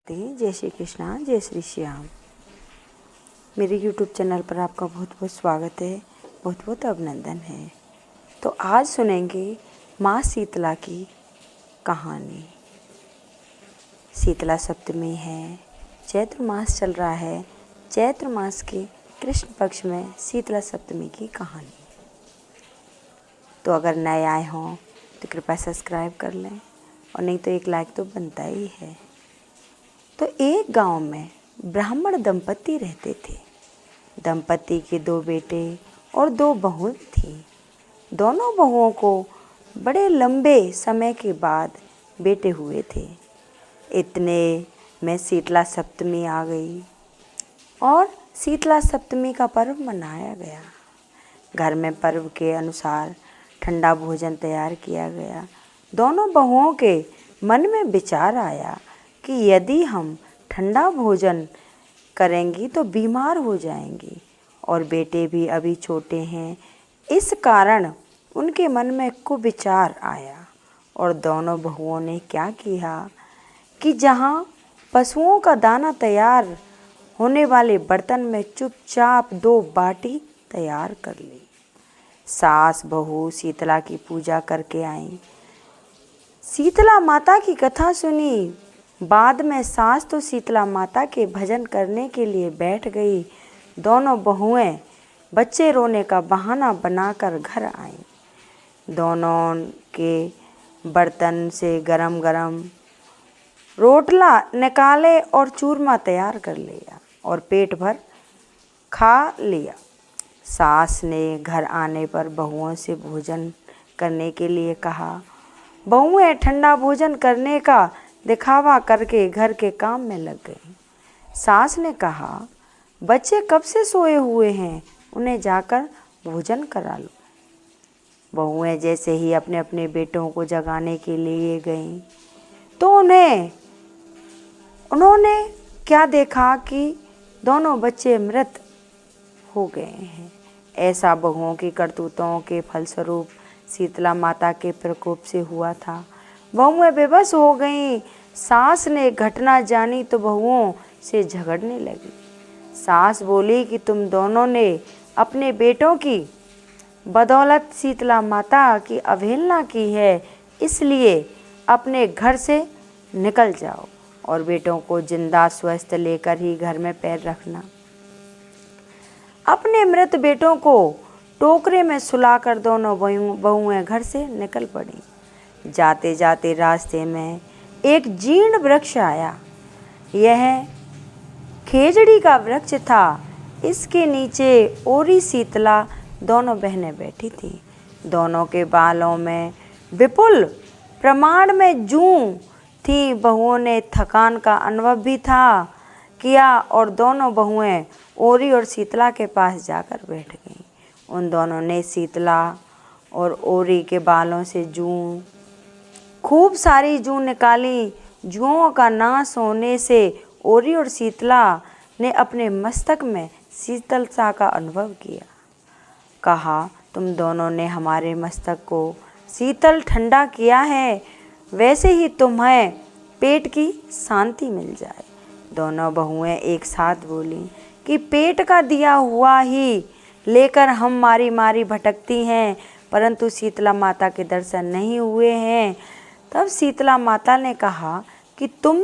जय श्री कृष्णा, जय श्री श्याम। मेरे YouTube चैनल पर आपका बहुत बहुत स्वागत है, बहुत बहुत अभिनंदन है। तो आज सुनेंगे माँ शीतला की कहानी। शीतला सप्तमी है, चैत्र मास चल रहा है। चैत्र मास के कृष्ण पक्ष में शीतला सप्तमी की कहानी। तो अगर नए आए हों तो कृपया सब्सक्राइब कर लें, और नहीं तो एक लाइक तो बनता ही है। तो एक गांव में ब्राह्मण दंपति रहते थे। दंपति के 2 बेटे और 2 बहुएं थीं। दोनों बहुओं को बड़े लंबे समय के बाद बेटे हुए थे। इतने में शीतला सप्तमी आ गई और शीतला सप्तमी का पर्व मनाया गया। घर में पर्व के अनुसार ठंडा भोजन तैयार किया गया। दोनों बहुओं के मन में विचार आया कि यदि हम ठंडा भोजन करेंगी तो बीमार हो जाएंगी, और बेटे भी अभी छोटे हैं। इस कारण उनके मन में कुविचार आया, और दोनों बहुओं ने क्या किया कि जहाँ पशुओं का दाना तैयार होने वाले बर्तन में चुपचाप 2 बाटी तैयार कर ली। सास बहू शीतला की पूजा करके आई। शीतला माता की कथा सुनी। बाद में सास तो शीतला माता के भजन करने के लिए बैठ गई। दोनों बहुएं बच्चे रोने का बहाना बनाकर घर आईं। दोनों के बर्तन से गरम गरम रोटला निकाले और चूरमा तैयार कर लिया और पेट भर खा लिया। सास ने घर आने पर बहुओं से भोजन करने के लिए कहा। बहुएं ठंडा भोजन करने का दिखावा करके घर के काम में लग गई। सास ने कहा, बच्चे कब से सोए हुए हैं, उन्हें जाकर भोजन करा लो। बहुएं जैसे ही अपने अपने बेटों को जगाने के लिए गईं तो उन्होंने क्या देखा कि दोनों बच्चे मृत हो गए हैं। ऐसा बहुओं की करतूतों के फलस्वरूप शीतला माता के प्रकोप से हुआ था। बहुएं बेबस हो गईं। सास ने घटना जानी तो बहुओं से झगड़ने लगी। सास बोली कि तुम दोनों ने अपने बेटों की बदौलत शीतला माता की अवहेलना की है, इसलिए अपने घर से निकल जाओ और बेटों को जिंदा स्वस्थ लेकर ही घर में पैर रखना। अपने मृत बेटों को टोकरे में सुलाकर दोनों बहुएं घर से निकल पड़ी। जाते जाते रास्ते में एक जीर्ण वृक्ष आया। यह खेजड़ी का वृक्ष था। इसके नीचे ओरी शीतला दोनों बहनें बैठी थीं। दोनों के बालों में विपुल प्रमाण में जूं थी। बहुओं ने थकान का अनुभव भी किया और दोनों बहुएं ओरी और शीतला के पास जाकर बैठ गईं। उन दोनों ने शीतला और ओरी के बालों से खूब सारी जूं निकाली। जुओं का नाश होने से ओरी और शीतला ने अपने मस्तक में शीतलता का अनुभव किया। कहा, तुम दोनों ने हमारे मस्तक को शीतल ठंडा किया है, वैसे ही तुम्हें पेट की शांति मिल जाए। दोनों बहुएं एक साथ बोली कि पेट का दिया हुआ ही लेकर हम मारी मारी भटकती हैं, परंतु शीतला माता के दर्शन नहीं हुए हैं। तब शीतला माता ने कहा कि तुम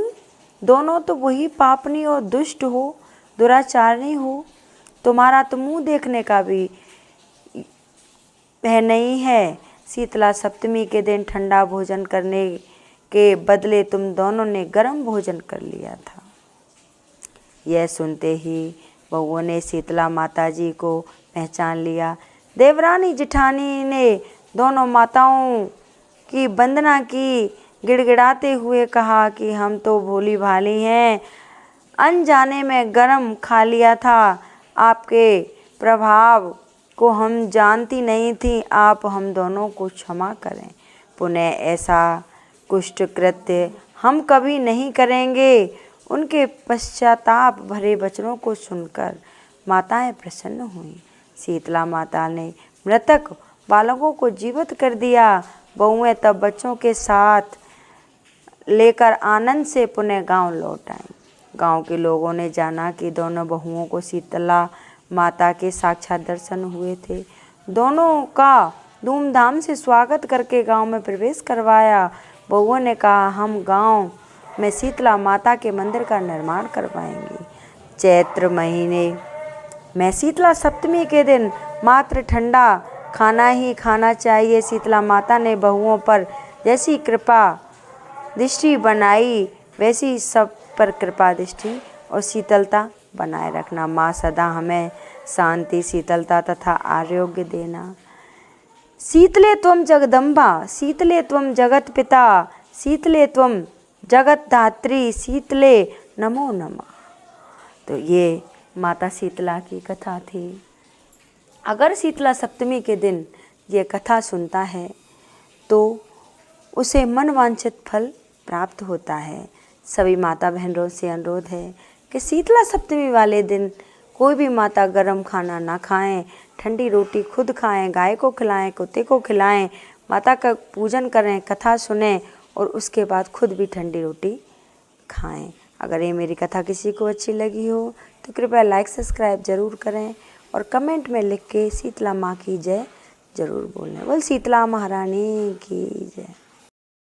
दोनों तो वही पापनी और दुष्ट हो, दुराचारणी हो। तुम्हारा तो मुंह देखने का भी वह नहीं है। शीतला सप्तमी के दिन ठंडा भोजन करने के बदले तुम दोनों ने गर्म भोजन कर लिया था। यह सुनते ही बहुओं ने शीतला माता जी को पहचान लिया। देवरानी जिठानी ने दोनों माताओं की वंदना की। गिड़गिड़ाते हुए कहा कि हम तो भोली भाली हैं, अनजाने में गरम खा लिया था। आपके प्रभाव को हम जानती नहीं थी। आप हम दोनों को क्षमा करें। पुनः ऐसा कुष्ट कृत्य हम कभी नहीं करेंगे। उनके पश्चाताप भरे वचनों को सुनकर माताएं प्रसन्न हुईं। शीतला माता ने मृतक बालकों को जीवित कर दिया। बहुएं तब बच्चों के साथ लेकर आनंद से पुनः गांव लौट आए। गांव के लोगों ने जाना कि दोनों बहुओं को शीतला माता के साक्षात दर्शन हुए थे। दोनों का धूमधाम से स्वागत करके गांव में प्रवेश करवाया। बहुओं ने कहा, हम गांव में शीतला माता के मंदिर का निर्माण करवाएंगे। चैत्र महीने में शीतला सप्तमी के दिन मात्र ठंडा खाना ही खाना चाहिए। शीतला माता ने बहुओं पर जैसी कृपा दृष्टि बनाई वैसी सब पर कृपा दृष्टि और शीतलता बनाए रखना। माँ सदा हमें शांति, शीतलता तथा आरोग्य देना। शीतले त्वं जगदम्बा, शीतले त्वं जगत पिता, शीतले त्वं जगत धात्री, शीतले नमो नमः। तो ये माता शीतला की कथा थी। अगर शीतला सप्तमी के दिन ये कथा सुनता है तो उसे मनवांछित फल प्राप्त होता है। सभी माता बहनों से अनुरोध है कि शीतला सप्तमी वाले दिन कोई भी माता गरम खाना ना खाएं, ठंडी रोटी खुद खाएं, गाय को खिलाएं, कुत्ते को खिलाएं, माता का पूजन करें, कथा सुनें और उसके बाद खुद भी ठंडी रोटी खाएं। अगर ये मेरी कथा किसी को अच्छी लगी हो तो कृपया लाइक सब्सक्राइब ज़रूर करें और कमेंट में लिख के शीतला माँ की जय ज़रूर बोलें। बोल शीतला महारानी की जय।